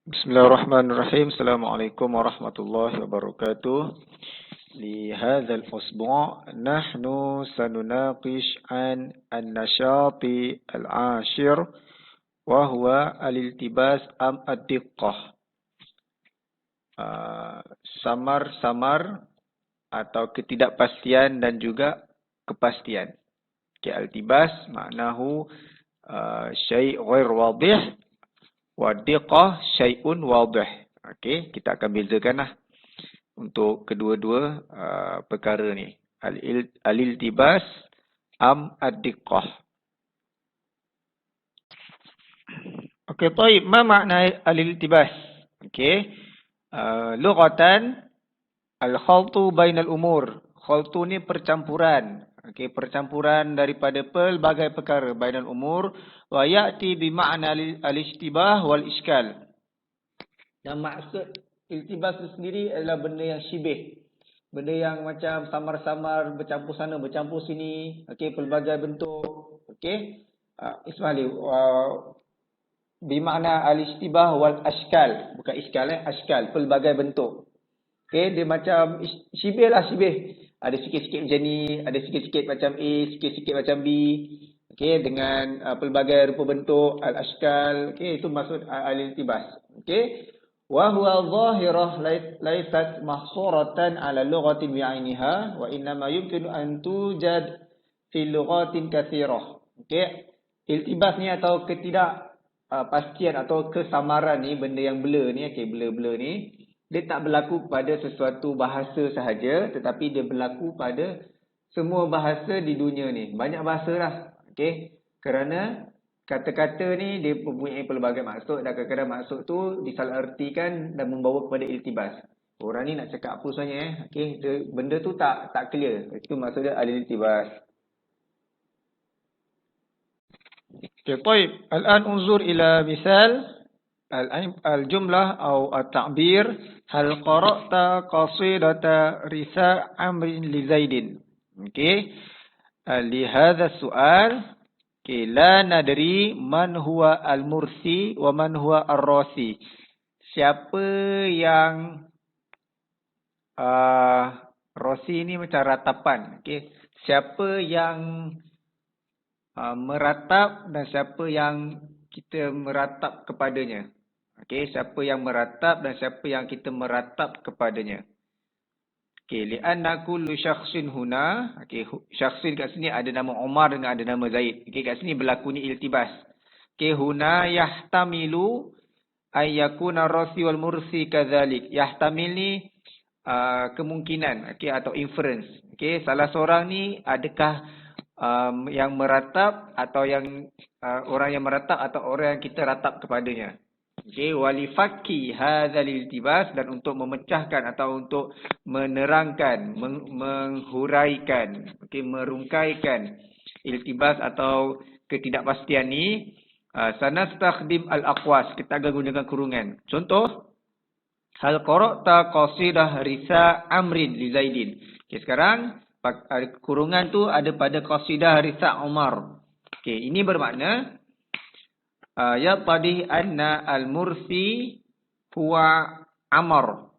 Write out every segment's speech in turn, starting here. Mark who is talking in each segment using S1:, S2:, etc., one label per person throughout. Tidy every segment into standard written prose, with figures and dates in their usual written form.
S1: Bismillahirrahmanirrahim. Assalamualaikum warahmatullahi wabarakatuh. لهذا الأسبوع نحن سنناقش عن النشاط العاشر وهو الالتباس أم الدقة. Samar-samar atau ketidakpastian dan juga kepastian. Al-iltibas maknahu syai' ghair wadih. Wadiqah syai'un wadih. Okey, kita akan bezakanlah untuk kedua-dua perkara ni. Al-iltibas am ad-diqqah. Okey, baik. Ma makna al-iltibas? Okey. Lughatan al-khaltu bainal umur. Khaltu ni percampuran. Okey, percampuran daripada pelbagai perkara bainal umur wa ya'ti bi ma'na al-ishtibah wal iskal. Dan maksud iltibas itu sendiri adalah benda yang syibih. Benda yang macam samar-samar, bercampur sana, bercampur sini. Okey, pelbagai bentuk. Okey. Ismali bimakna al-istibah wal ashkal. Bukan iskal, ashkal. Pelbagai bentuk. Okey, dia macam syibih lah, syibih. Ada sikit-sikit macam ni, ada sikit-sikit macam A, sikit-sikit macam B. Okey, dengan pelbagai rupa bentuk, al-ashkal. Okey, itu maksud al-iltibas. Okey. Wa huwa zahirah laysat mahsuratan ala lughatin bi'ainiha wa innama yumkinu an tujad fi lughatin katsirah. Okey. Iltibas ni atau ketidakpastian atau kesamaran ni, benda yang blur ni, okey, blur-blur ni, dia tak berlaku pada sesuatu bahasa sahaja, tetapi dia berlaku pada semua bahasa di dunia ni. Banyak bahasa lah. Okey. Kerana kata-kata ni dia mempunyai pelbagai maksud dan kadang-kadang maksud tu disalahertikan dan membawa kepada iltibas. Orang ni nak cakap apa sebenarnya? Okey, benda tu tak clear. Itu maksud dia al-iltibas. Okey, baik. Al-an unzur ila misal al-jumlah atau at-ta'bir. Hal qara'ta qasidata Risa Amrin li Zaidin. Okey. Li hadha su'al la nadri man huwa al-mursi wa man huwa ar-rasi. Siapa yang rasi ni macam ratapan. Okey. Siapa yang meratap dan siapa yang kita meratap kepadanya. Okey, siapa yang meratap dan siapa yang kita meratap kepadanya. Okey, li'anna kullu syakhsin huna. Okey, syakhsin kat sini ada nama Umar dengan ada nama Zaid. Okey, kat sini berlaku ni iltibas. Okey, huna yahtamilu ay yakuna rasi wal mursi kadzalik. Yahtamil ni kemungkinan, okey, atau inference. Okey, salah seorang ni adakah yang meratap atau yang orang yang meratap atau orang yang kita ratap kepadanya. Okey, walifaki hadzal iltibas, dan untuk memecahkan atau untuk menerangkan, menghuraikan, okey, merungkaikan iltibas atau ketidakpastian ni, sanastakhdim al-aqwas, kita akan gunakan kurungan. Contoh, hal qara'ta qasidah Risa Amrin li Zaidin. Okey, sekarang kurungan tu ada pada qasidah Risa Umar. Okey, ini bermakna ya tadi anna al-mursi huwa Amr.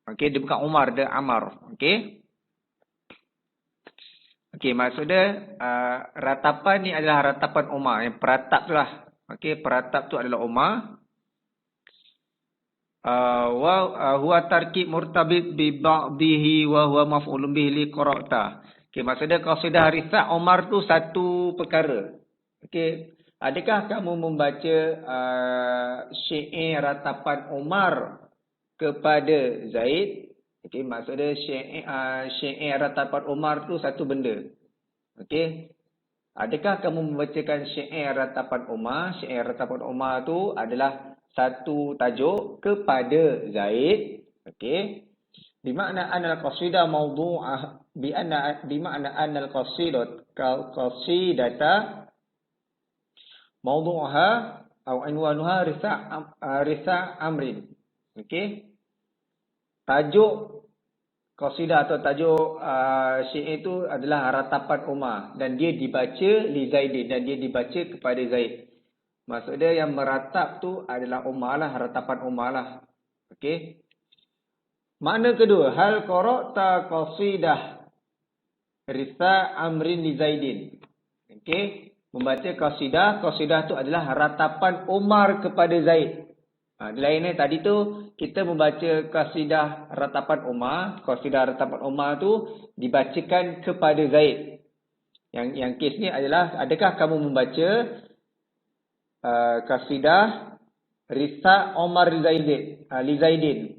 S1: Okey, dia bukan Umar, dia Amr. Okey. Okey, maksud dia ratapan ni adalah ratapan Umar. Yang peratap tu lah. Okey, peratap tu adalah Umar. Wa huwa tarkib murtabit bi ba'dihi wa huwa maf'ulun bihi li qara'ta. Okey, maksud dia qasidah Risa Umar tu satu perkara. Okey. Adakah kamu membaca syair ratapan Umar kepada Zaid? Okey, maksud dia syair ratapan Umar tu satu benda. Okey. Adakah kamu membacakan syair ratapan Umar? Syair ratapan Umar tu adalah satu tajuk kepada Zaid. Okey. Di makna anal qasidah mawdu'ah bi makna anal qasidata mawdu'aha atau unwanuha Risa Amrin. Okey. Tajuk qasidah atau tajuk syair itu adalah ratapan Umar dan dia dibaca li Zaidin, dan dia dibaca kepada Zaid. Maksud dia yang meratap tu adalah Umar lah, ratapan Umar lah. Okey. Makna kedua, hal qara'ta qasidah Risa Amrin li Zaidin. Okey. Membaca qasidah, qasidah tu adalah ratapan Umar kepada Zaid. Lainnya tadi tu kita membaca qasidah ratapan Umar, qasidah ratapan Umar tu dibacakan kepada Zaid. Yang kes ni adalah, adakah kamu membaca qasidah Risa Umar li Zaidin.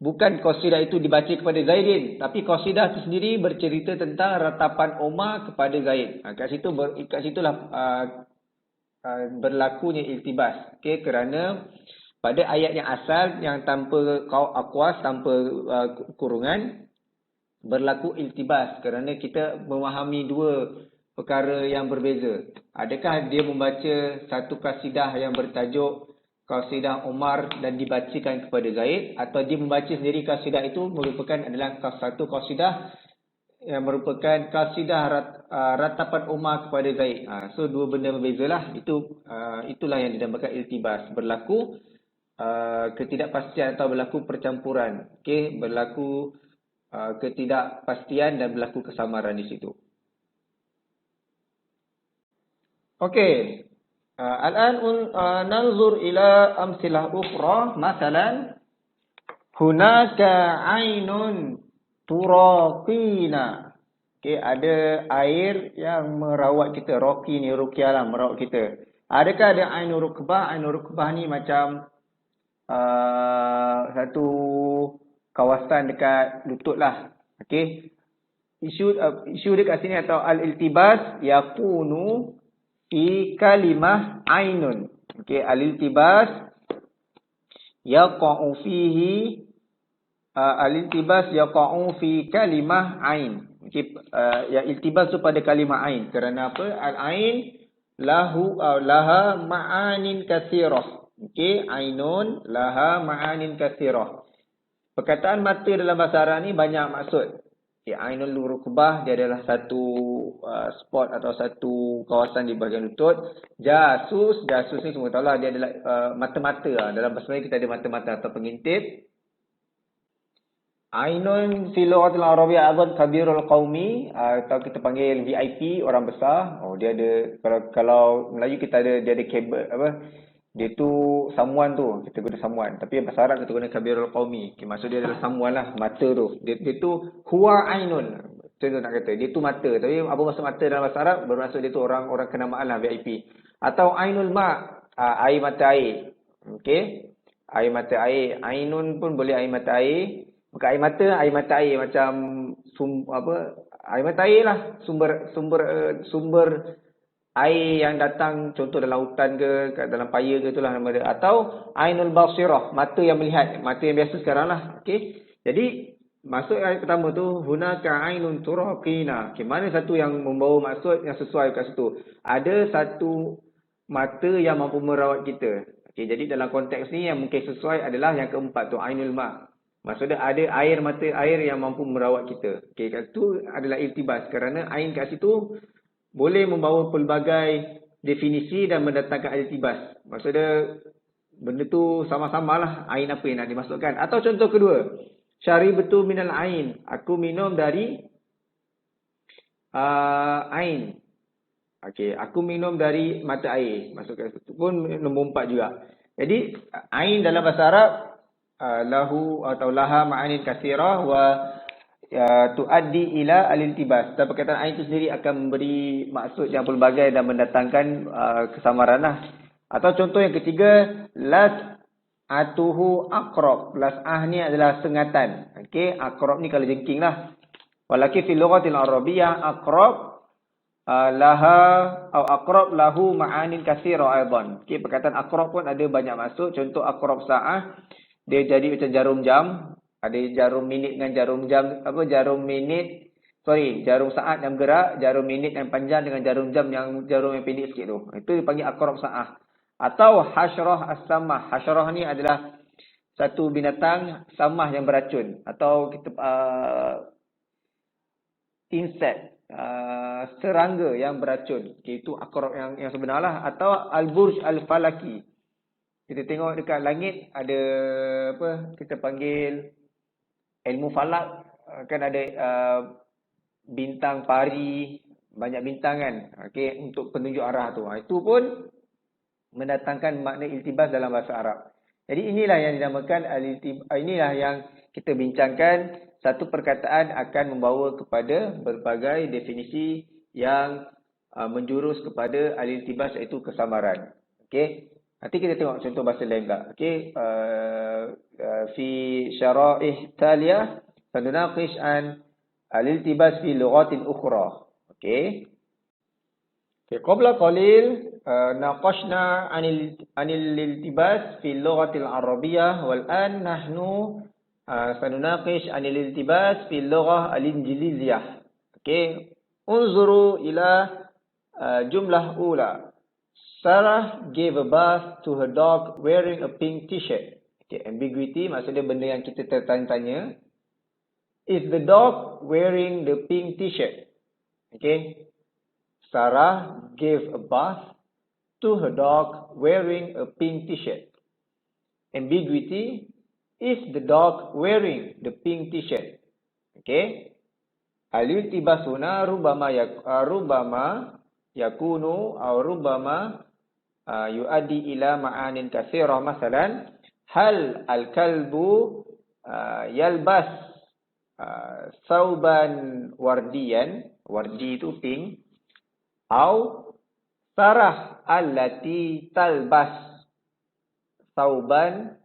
S1: Bukan qasidah itu dibaca kepada Zaidin, tapi qasidah itu sendiri bercerita tentang ratapan Umar kepada Zaid. Kat situlah berlakunya iltibas. Okey, kerana pada ayat yang asal yang tanpa aqwas, tanpa kurungan, berlaku iltibas kerana kita memahami dua perkara yang berbeza. Adakah dia membaca satu qasidah yang bertajuk qasidah Umar dan dibacakan kepada Zaid, atau dia membaca sendiri qasidah itu adalah satu qasidah yang merupakan qasidah ratapan Umar kepada Zaid. So dua benda berbezalah. Itulah yang dinamakan iltibas. Berlaku ketidakpastian atau berlaku percampuran. Okey, berlaku ketidakpastian dan berlaku kesamaran di situ. Okey. Al-an nanzur ila amsilah ukhra. Masalan, hunaka ainun turaqina. Okey, ada air yang merawat kita. Roki ni, ruqyah lah, merawat kita. Adakah ada ainur rukbah? Ainur rukbah ni macam satu kawasan dekat lutut lah. Okey. Isu dia kat sini atau al-iltibas yakunu fi kalimah ainun. Okey, al-iltibas yaqa'u fihi al-iltibas yaqa'u fi kalimah ain. Okey, ya iltibas tu pada kalimah ain. Kerana apa? Al-ain laha ma'anin katsirah. Okey, ainun laha ma'anin katsirah. Perkataan mata dalam bahasa Arab ni banyak maksud. Okay, ainul rukbah dia adalah satu spot atau satu kawasan di bahagian lutut. Jasus ni semua tahu lah, dia adalah mata-mata lah. Dalam bahasa Melayu kita ada mata-mata atau pengintip. Ainun fi lughatil arabiyyah adzan kabirul qaumi, atau kita panggil VIP, orang besar. Oh, dia ada, kalau Melayu kita ada, dia ada kabel apa? Dia tu samuan tu, kita guna samuan. Tapi bahasa Arab kita guna kabirul qaumi. Okay, maksud dia adalah samuan lah, mata tu. Dia tu huwa ainun. Itu nak kata, dia tu mata. Tapi apa maksud mata dalam bahasa Arab? Bermaksud dia tu orang kenamaan lah, VIP. Atau ainul ma', air mata air. Okey. Air mata air. Ainun pun boleh air mata air. Bukan air mata air macam air mata air lah. Sumber air yang datang, contoh dalam hutan ke, dalam paya ke, itulah nama dia. Atau ainul basirah, mata yang melihat, mata yang biasa sekarang lah. Okey. Jadi maksud ayat pertama tu hunaka ainun turaqina. Okey, mana satu yang membawa maksud yang sesuai kat situ? Ada satu mata yang mampu merawat kita. Okey, jadi dalam konteks ni yang mungkin sesuai adalah yang keempat tu, ainul ma'. Maksudnya ada mata air yang mampu merawat kita. Okey, kat situ adalah iltibas kerana ain kat situ boleh membawa pelbagai definisi dan mendatangkan iltibas. Maksudnya benda tu sama-sama lah ain apa yang nak dimasukkan. Atau contoh kedua, syaribtu minal ain. Aku minum dari ain. Okey, aku minum dari mata air. Masukkan itu pun nombor 4 juga. Jadi ain dalam bahasa Arab lahu atau laha ma'anin katsirah wa tuaddi ila al-iltibas. Dan perkataan ain itu sendiri akan memberi maksud yang pelbagai dan mendatangkan kesamaran lah. Atau contoh yang ketiga, las'atuhu aqrab. Las'ah ni adalah sengatan. Okey, aqrab ni kalau jengking lah. Walakin fi lughatil arabiyyah aqrab laha atau aqrab lahu ma'anin katsira aidan. Okey, perkataan aqrab pun ada banyak maksud. Contoh aqrab sa'ah, dia jadi macam jarum jam. Ada jarum minit dengan jarum jam, jarum saat yang bergerak, jarum minit yang panjang dengan jarum yang pendek sikit tu. Itu dipanggil aqrab sa'ah. Atau hasyrah as-samah. Hasyrah ni adalah satu binatang samah yang beracun, atau kita insect. serangga yang beracun. Okay, itu akrab yang sebenarlah. Atau al-burj al-falaki. Kita tengok dekat langit ada apa kita panggil ilmu falak, kan ada bintang pari, banyak bintang kan. Okey, untuk penunjuk arah tu. Itu pun mendatangkan makna iltibas dalam bahasa Arab. Jadi inilah yang dinamakan inilah yang kita bincangkan. Satu perkataan akan membawa kepada berbagai definisi yang menjurus kepada al-iltibas, iaitu kesamaran. Okey. Nanti kita tengok contoh bahasa lain pula. Okey. Fi syara'ih taliyah sanunaqish an al-iltibas fi lughatin ukhra. Okey. Qabla qalil naqashna anil iltibas fi lughatil arabiyyah wal an nahnu sanunaqish anil iltibas fi lughah al-injiliziyah. Okey. Unzuru ila jumlah ula. Sarah gave a bath to her dog wearing a pink t-shirt. Okay, ambiguity maksudnya benda yang kita tertanya-tanya. Is the dog wearing the pink t-shirt? Okay. Sarah gave a bath to her dog wearing a pink t-shirt. Ambiguity. Is the dog wearing the pink t-shirt? Okay. Al-iltibas huna rubama yakunu aw rubama yuaddi ila ma'anin katsirah. Masalan, hal al-kalbu yalbas sauban wardiyan, wardi itu pink, atau Sarah allati talbas sauban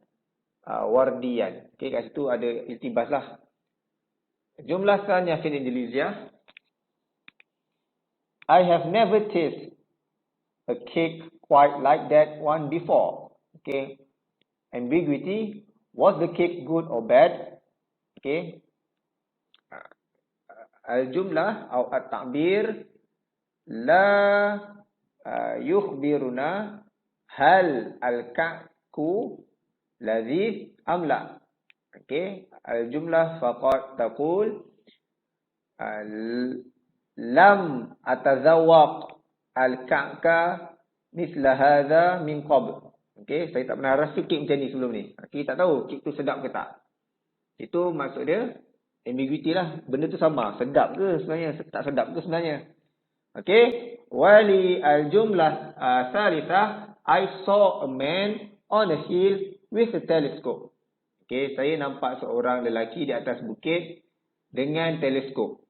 S1: wardiyan. Okey, kat situ ada iltibas lah. Jumlah tanya fil Indonesia. I have never tasted a cake quite like that one before. Okay. Ambiguity. Was the cake good or bad? Okay. Al-jumlah atau at-ta'bir la yukhbiruna hal al-ka'ku ladhif am la. Okay. Al-jumlah faqat taqul lam atazawwaq al-ka'ka misla hadha min qabl. Okey, saya tak pernah rasa kek macam ni sebelum ni. Kita tak tahu kek tu sedap ke tak. Itu maksud dia ambiguity lah. Benda tu sama, sedap ke sebenarnya, tak sedap ke sebenarnya. Okey, wali al-jumlah salithah, I saw a man on a hill with a telescope. Okey, saya nampak seorang lelaki di atas bukit dengan teleskop.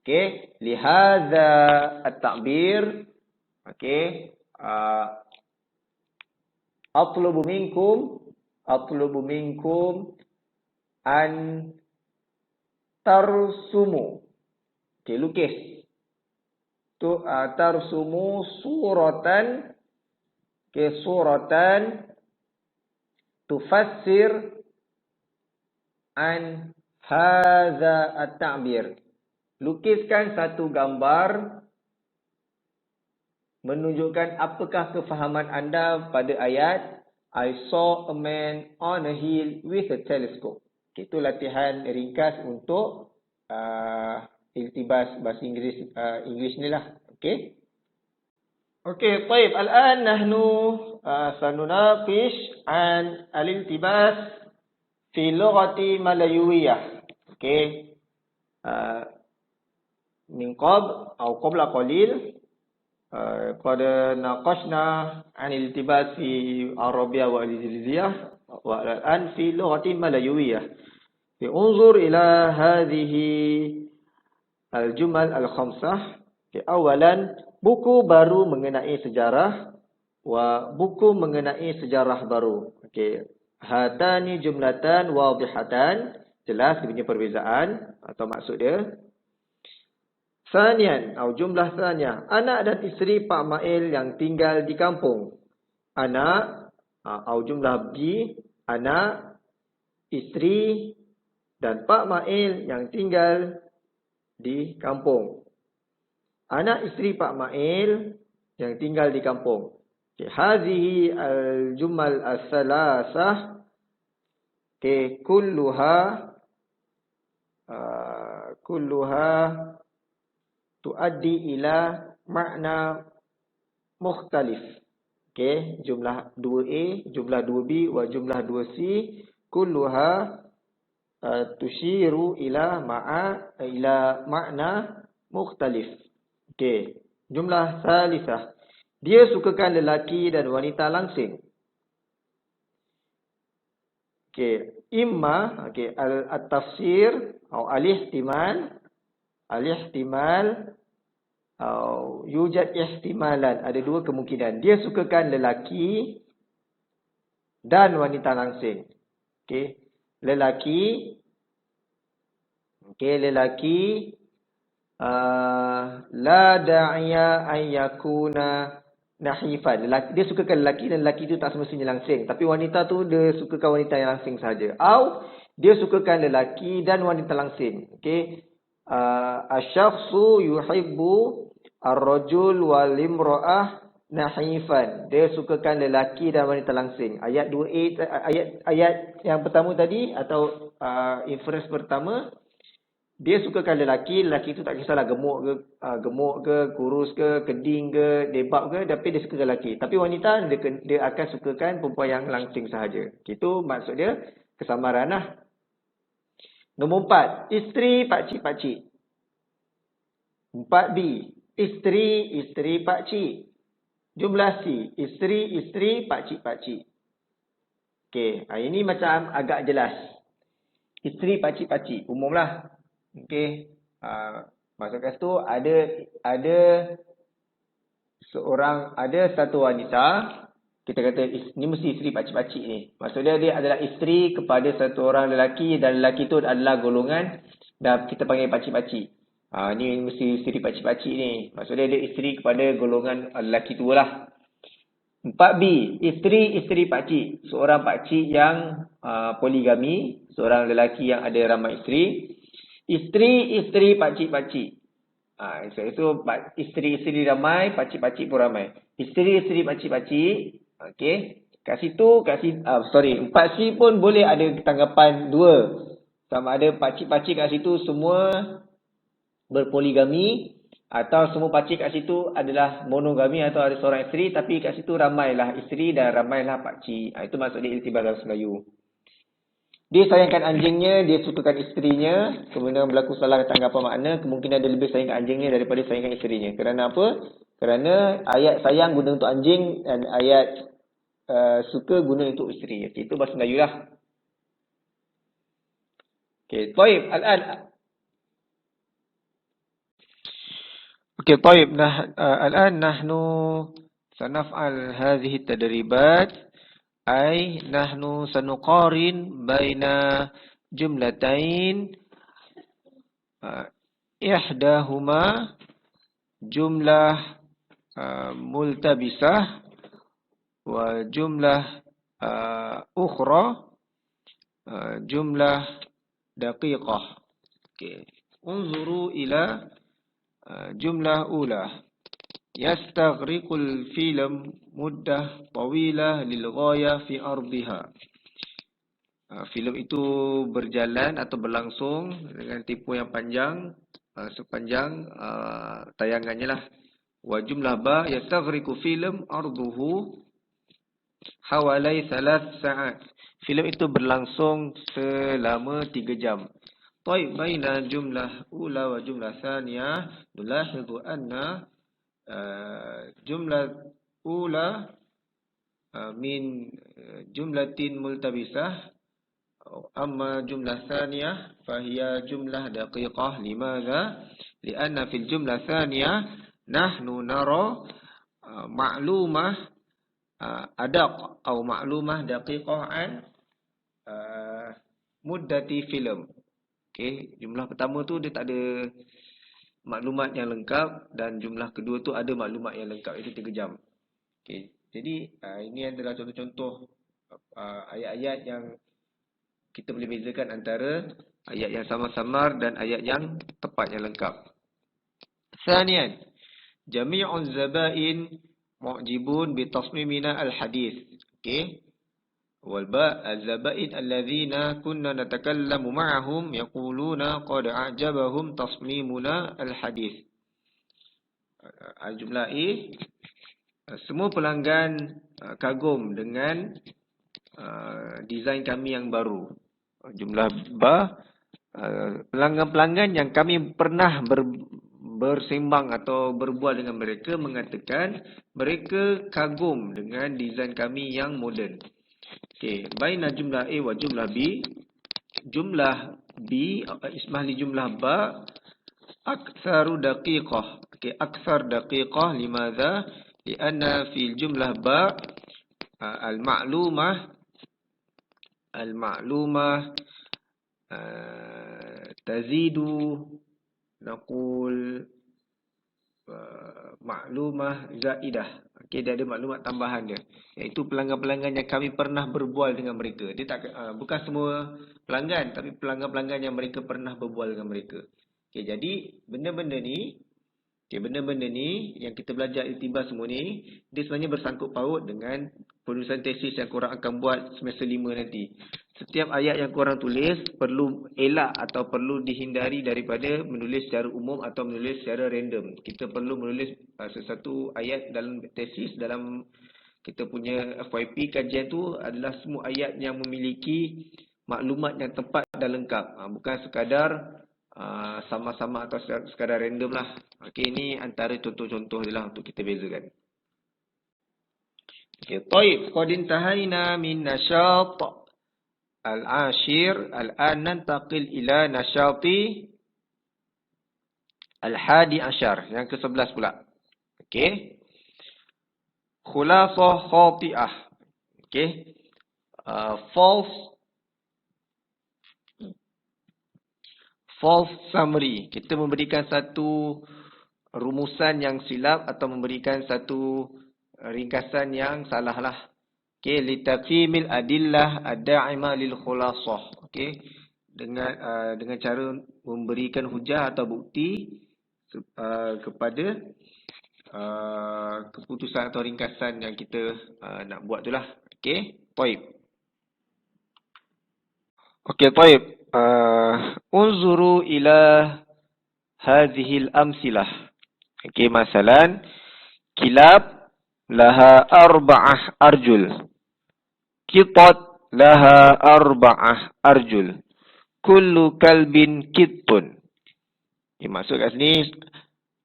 S1: Okey, lihadza at-ta'bir. Okey, atlubu minkum an tarsumu. Okey, lukis. Tu tarsumu suratan, okey, suratan tufassir an hadza at-ta'bir. Lukiskan satu gambar menunjukkan apakah kefahaman anda pada ayat I saw a man on a hill with a telescope. Okay, itu latihan ringkas untuk iltibas bahasa Inggeris ni lah. Okay. Okay, baik. Al-an nahnu sanunaqish an al-iltibas fi lughati malayuwiyah. Okay. Min qabla qalil qad naqashna an iltibas fi Arabia wa al-Injiliziyah wa al-an fi lughati malayuwiyah. Unzur ila hadhihi al-jumal al-khamsah. Awalan, buku baru mengenai sejarah wa buku mengenai sejarah baru. Okey, hatani jumlatan wadihatan, jelas dia punya perbezaan atau maksud dia. Sanian atau jumlah tanya, anak dan isteri Pak Mail yang tinggal di kampung. Anak atau jumlah B, anak, isteri dan Pak Mail yang tinggal di kampung. Anak isteri Pak Mail yang tinggal di kampung. Hadhihi al-jumal as-salasah kulluha
S2: tuaddi ila makna mukhtalif. Okey, jumlah 2A, jumlah 2B wa jumlah 2C kulluha tushiru ila makna mukhtalif. Okey, jumlah salisah. Dia sukakan lelaki dan wanita langsing. Okey, imma al-tafsir atau al-ihtimal yujad ihtimalan. Ada dua kemungkinan. Dia sukakan lelaki dan wanita langsing. Okey. Lelaki la da'iya an yakuna nahifan. Dia sukakan lelaki dan lelaki itu tak semestinya langsing. Tapi wanita tu dia sukakan wanita yang langsing saja. Atau dia sukakan lelaki dan wanita langsing. Okey. Asyakhsu yuhibbu ar-rajul wal imra'ah nahifan. Dia sukakan lelaki dan wanita langsing. Ayat 2A, ayat yang pertama tadi atau inference pertama, dia sukakan lelaki itu tak kisahlah gemuk ke, kurus ke, keding ke, debab ke, tapi dia suka lelaki. Tapi wanita dia akan sukakan perempuan yang langsing sahaja. Itu maksud dia kesamaran lah. Nombor 4, isteri pakcik-pakcik. 4B, isteri pakcik. Jumlah C, isteri pakcik-pakcik. Okey, ini macam agak jelas. Isteri pakcik-pakcik, umumlah. Okey, maksud kat situ ada satu wanita, kita kata ni mesti isteri pakcik-pakcik ni. Maksudnya dia adalah isteri kepada satu orang lelaki dan lelaki tu adalah golongan dan kita panggil pakcik-pakcik. Ni mesti isteri pakcik-pakcik ni. Maksudnya dia isteri kepada golongan lelaki tu lah. 4B, isteri pakcik. Seorang pakcik yang poligami, seorang lelaki yang ada ramai isteri. Isteri pakcik-pakcik. Itu isteri ramai, pakcik-pakcik pun ramai. Isteri pakcik-pakcik. Okey. Kat situ 4C pun boleh ada tanggapan dua. Sama ada pakcik-pakcik kat situ semua berpoligami atau semua pakcik kat situ adalah monogami atau ada seorang isteri tapi kat situ ramailah isteri dan ramailah pakcik. Itu maksud dia iltibas dalam Melayu. Dia sayangkan anjingnya, dia sukakan isterinya, kemudian berlaku salah tanggapan makna, kemungkinan dia lebih sayangkan anjingnya daripada sayangkan isterinya. Kerana apa? Kerana ayat sayang guna untuk anjing dan ayat suka guna untuk isteri. Itu bahasa Melayu lah. Okey, baik. طيب الآن نحن سنفعل هذه التدريبات أي نحن سنقارن بين جملتين إحداهما جملة ملتبسة وجملة أخرى جملة دقيقة. انظروا إلى جملة أولى يستغرق الفيلم مدة طويلة للغاية في أرضها. Filem itu berjalan atau berlangsung dengan tempoh yang panjang sepanjang tayangannya lah. Wa jumlah ba yastaghriqu film arduhu hawalai 3 saat. Filem itu berlangsung selama 3 jam. طيب بين جملة أولى وجملة ثانية نلاحظ أن جملة أولى من جملة ملتبسة أما جملة ثانية فهي جملة دقيقة. لماذا؟ لأن في الجملة الثانية نحن نرى معلومة أدق أو معلومة دقيقة عن مدة فيلم. Okey, jumlah pertama tu dia tak ada maklumat yang lengkap dan jumlah kedua tu ada maklumat yang lengkap, itu 3 jam. Okey, jadi ini adalah contoh-contoh ayat-ayat yang kita boleh bezakan antara ayat yang samar-samar dan ayat yang tepat yang lengkap. Thaniyan, jami'un zabain mu'jibun bi tasmimina al-hadis. Okey. والباء الزبائن الذين كنا نتكلم معهم يقولون قد أعجبهم تصميمنا الحديث.
S1: Al-jumlah A, semua pelanggan kagum dengan desain kami yang baru. Jumlah ba, pelanggan-pelanggan yang kami pernah bersembang atau berbual dengan mereka mengatakan mereka kagum dengan desain kami yang moden. Okey, baina jumlah A wa jumlah B. Jumlah B ismah li jumlah ba aktsaru daqiqah. Okey, aktsar daqiqah limadha? Lianna fi jumlah ba al-ma'lumah tazidu naqul maklumah zaidah. Okey, dia ada maklumat tambahan dia, iaitu pelanggan-pelanggan yang kami pernah berbual dengan mereka. Dia tak bukan semua pelanggan, tapi pelanggan-pelanggan yang mereka pernah berbual dengan mereka. Okey, jadi benda-benda ni yang kita belajar iktibas semua ni, dia sebenarnya bersangkut paut dengan penulisan tesis yang korang akan buat semester 5 nanti. Setiap ayat yang korang tulis perlu elak atau perlu dihindari daripada menulis secara umum atau menulis secara random. Kita perlu menulis sesuatu ayat dalam tesis, dalam kita punya FYP kajian tu adalah semua ayat yang memiliki maklumat yang tepat dan lengkap. Bukan sekadar sama-sama atau sekadar random lah. Okey, ini antara contoh-contoh je lah untuk kita bezakan. Okey, taib. Qad intahaina min nashat al-ashir. Al-an nantaqil ila nashati al-hadi ashar. Yang ke-11 pula. Okey. Khulasah khati'ah. Okey. False summary. Kita memberikan satu rumusan yang silap atau memberikan satu ringkasan yang salah lah. Okey, litaqimil adillah ad-da'imah lil khulasah. Okey, dengan cara memberikan hujah atau bukti kepada keputusan atau ringkasan yang kita nak buat itulah. Okey, baik. Okey, baik. Unzuru ila hadhil amsilah. Okey, masalan kilab laha arba'ah arjul. Qitat laha arba'ah arjul. Kullu kalbin qittun. Maksud kat sini,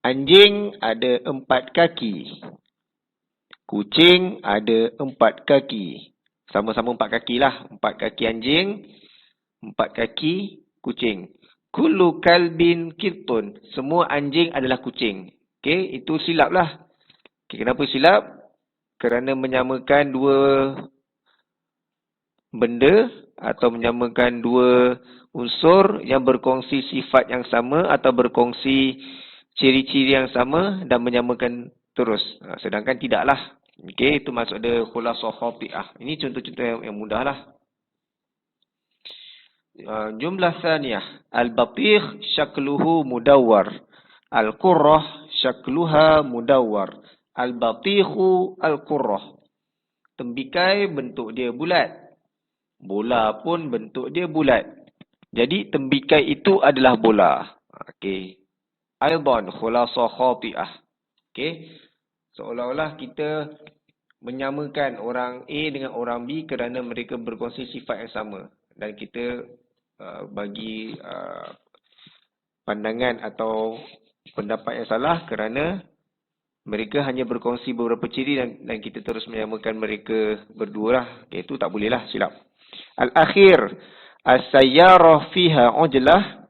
S1: anjing ada 4 kaki. Kucing ada 4 kaki. Sama-sama 4 kaki lah. 4 kaki anjing, 4 kaki kucing. Kullu kalbin qittun. Semua anjing adalah kucing. Okey, itu silap lah. Okay, kenapa silap? Kerana menyamakan dua benda atau menyamakan dua unsur yang berkongsi sifat yang sama atau berkongsi ciri-ciri yang sama dan menyamakan terus. Sedangkan tidaklah. Okey, itu maksud dia khulasah khati'ah. Ini contoh-contoh yang mudah lah. Jumlah thaniyah. Al-batigh syakluhu mudawwar. Al-qurrah syakluha mudawwar. Al-batighu al-qurrah. Tembikai bentuk dia bulat. Bola pun bentuk dia bulat. Jadi tembikai itu adalah bola. Okey. Aidan khulasah khati'ah. Okey. Seolah-olah kita menyamakan orang A dengan orang B kerana mereka berkongsi sifat yang sama. Dan kita bagi pandangan atau pendapat yang salah kerana mereka hanya berkongsi beberapa ciri dan kita terus menyamakan mereka berdua lah. Okay, itu tak boleh lah, silap. Al-akhir, as-sayyarah fiha ujlah,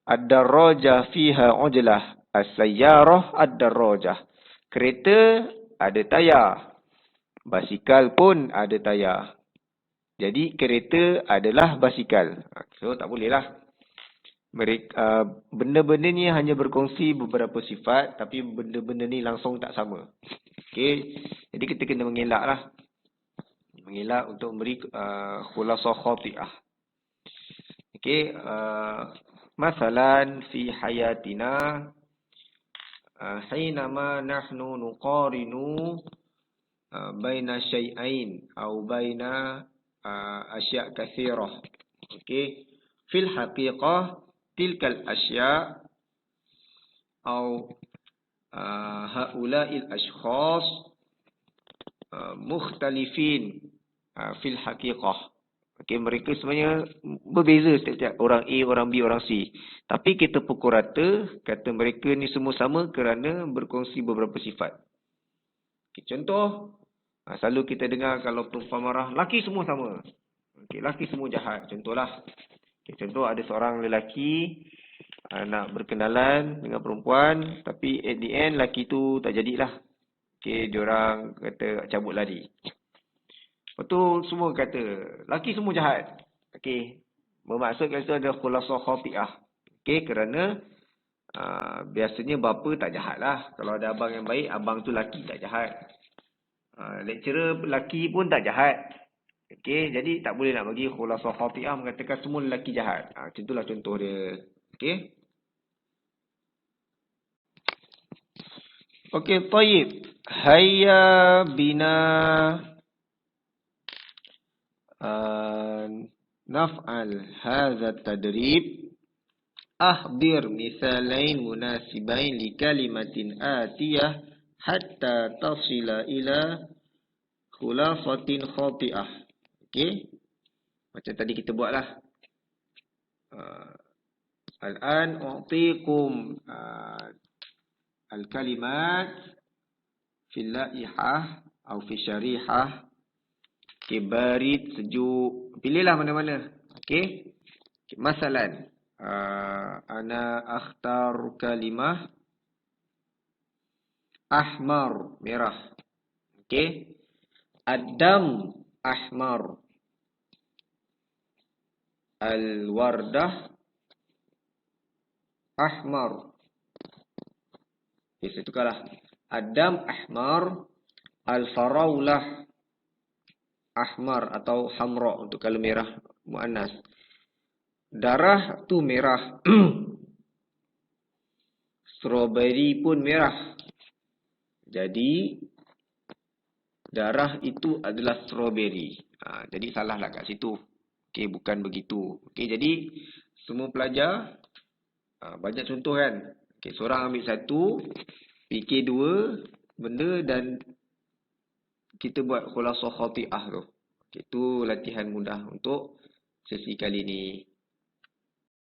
S1: ad-darrajah fiha ujlah. As-sayyarah ad-darrajah. Kereta ada tayar. Basikal pun ada tayar. Jadi kereta adalah basikal. So tak boleh lah. Benda-benda ni hanya berkongsi beberapa sifat, tapi benda-benda ni langsung tak sama. Okey, jadi kita kena mengelak lah. Mengelak untuk memberi khulasah khati'ah. Okey, masalan fi hayatina hinama nahnu nuqarinu baina syai'ain atau baina asya' kathirah. Okey, fil haqiqah tilkal asya' atau haula'il ashkhas mukhtalifin fil haqiqah. Okey, mereka sebenarnya berbeza setiap orang A, orang B, orang C. Tapi kita pukul rata, kata mereka ni semua sama kerana berkongsi beberapa sifat. Okay, contoh, selalu kita dengar kalau perempuan marah, laki semua sama. Okay, laki semua jahat. Contohlah. Okay, contoh ada seorang lelaki nak berkenalan dengan perempuan, tapi at the end laki tu tak jadilah. Okay, diorang kata cabut lari. Lepas tu semua kata, laki semua jahat. Okey. Bermaksud itu ada khulasah khati'ah. Okey, kerana biasanya bapa tak jahat lah. Kalau ada abang yang baik, abang tu laki tak jahat. Lecturer laki pun tak jahat. Okey, jadi tak boleh nak bagi khulasah khati'ah mengatakan semua lelaki jahat. Macam itulah contoh dia. Okey. Okey, tayyib. Hayya bina naf'al hadha tadrib. Ahdir misalain munasibain li kalimatin atiyah hatta tasila ila khulasatin khati'ah. Okey. Macam tadi kita buatlah. Al-an u'tikum al-kalimat fil laihah atau fi syarihah. Okey, barid, sejuk. Pilihlah mana-mana. Okey. Masalan, ana akhtar kalimah ahmar, merah. Okey. Ad-dam ahmar. Al-wardah ahmar. Okey, saya tukarlah. Ad-dam ahmar, al-farawlah ahmar atau hamra untuk kalau merah muannas. Darah tu merah. Strawberry pun merah. Jadi darah itu adalah strawberry. Jadi salahlah kat situ. Okey, bukan begitu. Okey, jadi semua pelajar banyak contoh kan. Okey, seorang ambil satu, fikir dua benda dan kita buat khulasah khati'ah tu. Okay, itu latihan mudah untuk sesi kali ini.